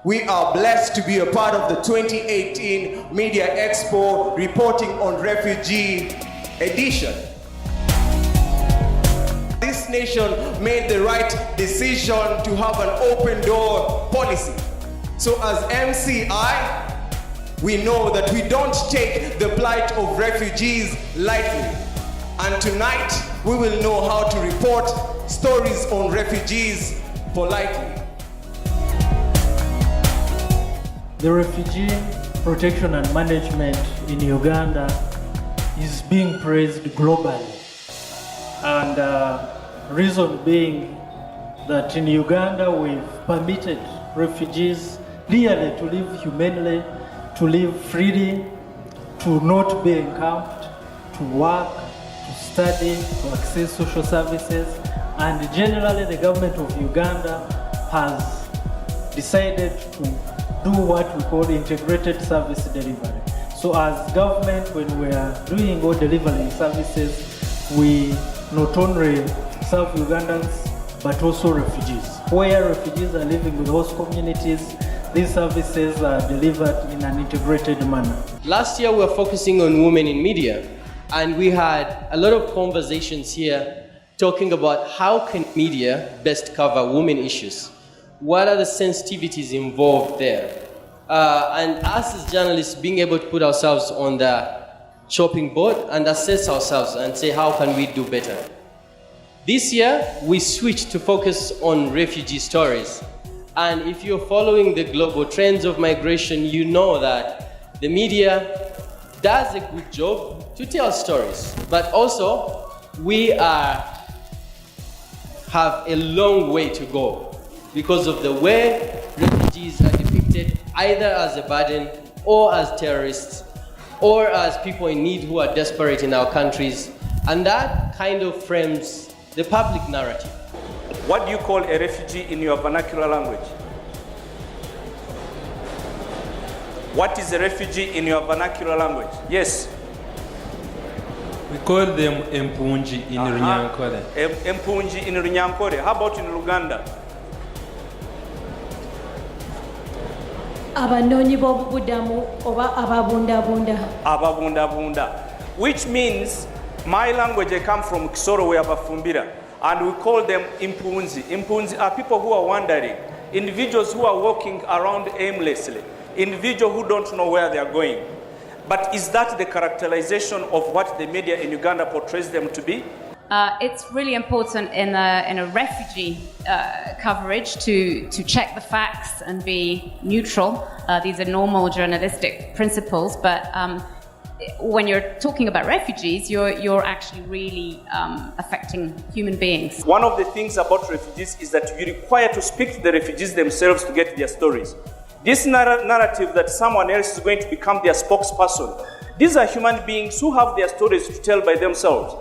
We are blessed to be a part of the 2018 Media Expo reporting on Refugee edition. This nation made the right decision to have an open door policy. So as MCI, we know that we don't take the plight of refugees lightly. And tonight, we will know how to report stories on refugees politely. The refugee protection and management in Uganda is being praised globally. And reason being that in Uganda we've permitted refugees clearly to live humanely, to live freely, to not be encamped, to work, to study, to access social services. And generally the government of Uganda has decided to do what we call integrated service delivery. So as government, when we are doing or delivering services, we not only serve Ugandans, but also refugees. Where refugees are living with host communities, these services are delivered in an integrated manner. Last year we were focusing on women in media, and we had a lot of conversations here talking about how can media best cover women issues. What are the sensitivities involved there? And us as journalists being able to put ourselves on the chopping board and assess ourselves and say how can we do better. This year we switched to focus on refugee stories. And if you're following the global trends of migration, you know that the media does a good job to tell stories. But also we have a long way to go because of the way refugees are depicted either as a burden or as terrorists or as people in need who are desperate in our countries. And that kind of frames the public narrative. What do you call a refugee in your vernacular language? What is a refugee in your vernacular language? Yes. We call them Empunji in Runyankore. Empunji in Runyankore. How about in Uganda? Abanoonyi b'obubudamu oba ababundabunda. Ababundabunda. Which means, my language, I come from Kisoro, we have a Fumbira, and we call them Impunzi. Impunzi are people who are wandering, individuals who are walking around aimlessly, individuals who don't know where they are going. But is that the characterization of what the media in Uganda portrays them to be? It's really important in a refugee coverage to check the facts and be neutral. These are normal journalistic principles, but when you're talking about refugees, you're actually really affecting human beings. One of the things about refugees is that you require to speak to the refugees themselves to get their stories. This narrative that someone else is going to become their spokesperson, these are human beings who have their stories to tell by themselves.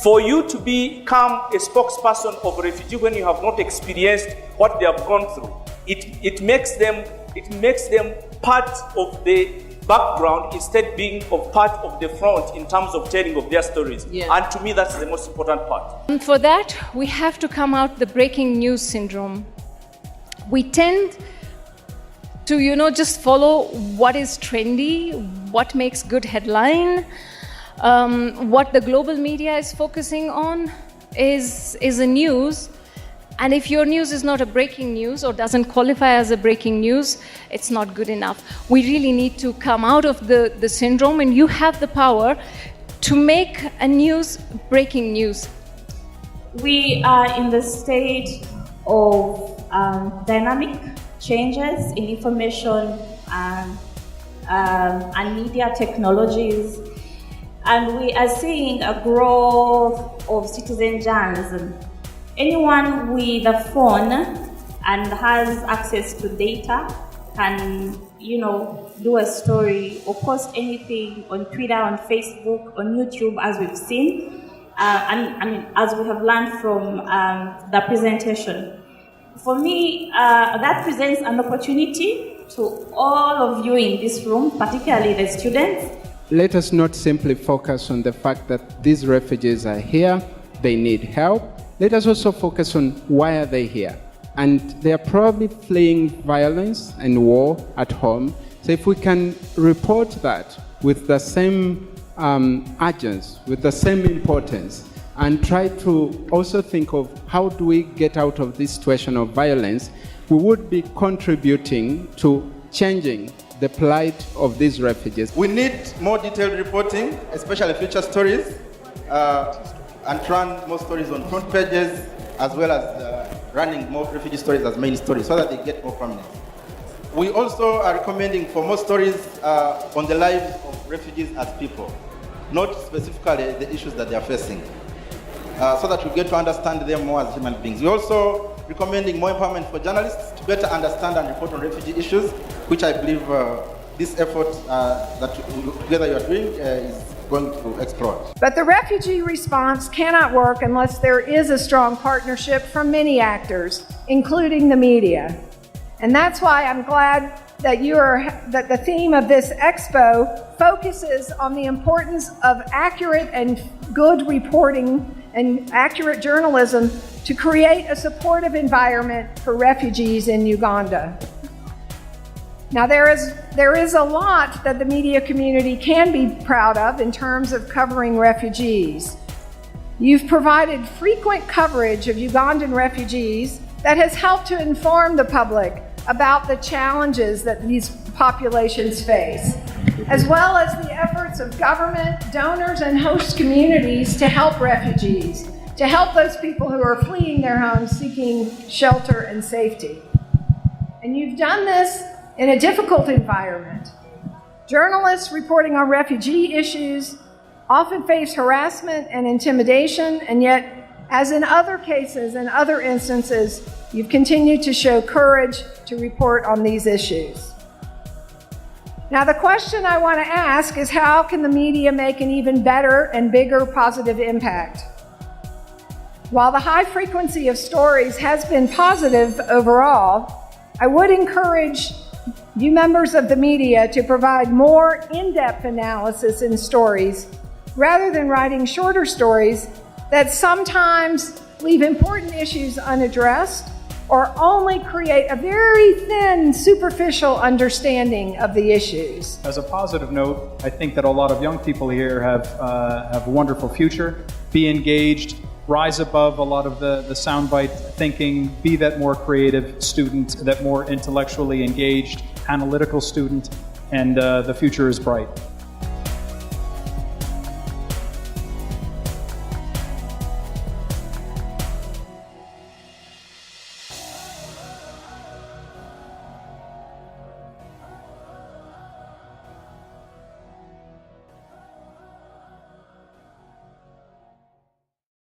For you to become a spokesperson of a refugee when you have not experienced what they have gone through, it makes them part of the background instead being of part of the front in terms of telling of their stories. Yeah. And to me, that's the most important part. And for that, we have to come out the breaking news syndrome. We tend to, just follow what is trendy, what makes good headline. What the global media is focusing on is a news, and if your news is not a breaking news or doesn't qualify as a breaking news, it's not good enough. We really need to come out of the syndrome, and you have the power to make a news breaking news. We are in the state of dynamic changes in information and media technologies. And we are seeing a growth of citizen journalism. Anyone with a phone and has access to data can, do a story or post anything on Twitter, on Facebook, on YouTube, as we've seen, and as we have learned from the presentation. For me, that presents an opportunity to all of you in this room, particularly the students. Let us not simply focus on the fact that these refugees are here, they need help. Let us also focus on why are they here. and they are probably fleeing violence and war at home. So if we can report that with the same urgency, with the same importance, and try to also think of how do we get out of this situation of violence, we would be contributing to changing the plight of these refugees. We need more detailed reporting, especially feature stories, and run more stories on front pages, as well as running more refugee stories as main stories so that they get more prominence. We also are recommending for more stories on the lives of refugees as people, not specifically the issues that they are facing, so that we get to understand them more as human beings. We're also recommending more empowerment for journalists to better understand and report on refugee issues, which I believe this effort that together you are doing is going to explore. But the refugee response cannot work unless there is a strong partnership from many actors, including the media. And that's why I'm glad that that the theme of this expo focuses on the importance of accurate and good reporting and accurate journalism to create a supportive environment for refugees in Uganda. Now, there is a lot that the media community can be proud of in terms of covering refugees. You've provided frequent coverage of Ugandan refugees that has helped to inform the public about the challenges that these populations face, as well as the efforts of government, donors, and host communities to help refugees, to help those people who are fleeing their homes seeking shelter and safety. And you've done this in a difficult environment. Journalists reporting on refugee issues often face harassment and intimidation, and yet, as in other cases and other instances, you've continued to show courage to report on these issues. Now, the question I want to ask is, how can the media make an even better and bigger positive impact? While the high frequency of stories has been positive overall, I would encourage you members of the media to provide more in-depth analysis in stories rather than writing shorter stories that sometimes leave important issues unaddressed or only create a very thin, superficial understanding of the issues. As a positive note, I think that a lot of young people here have a wonderful future. Be engaged, rise above a lot of the soundbite thinking, be that more creative student, that more intellectually engaged, analytical student, and the future is bright.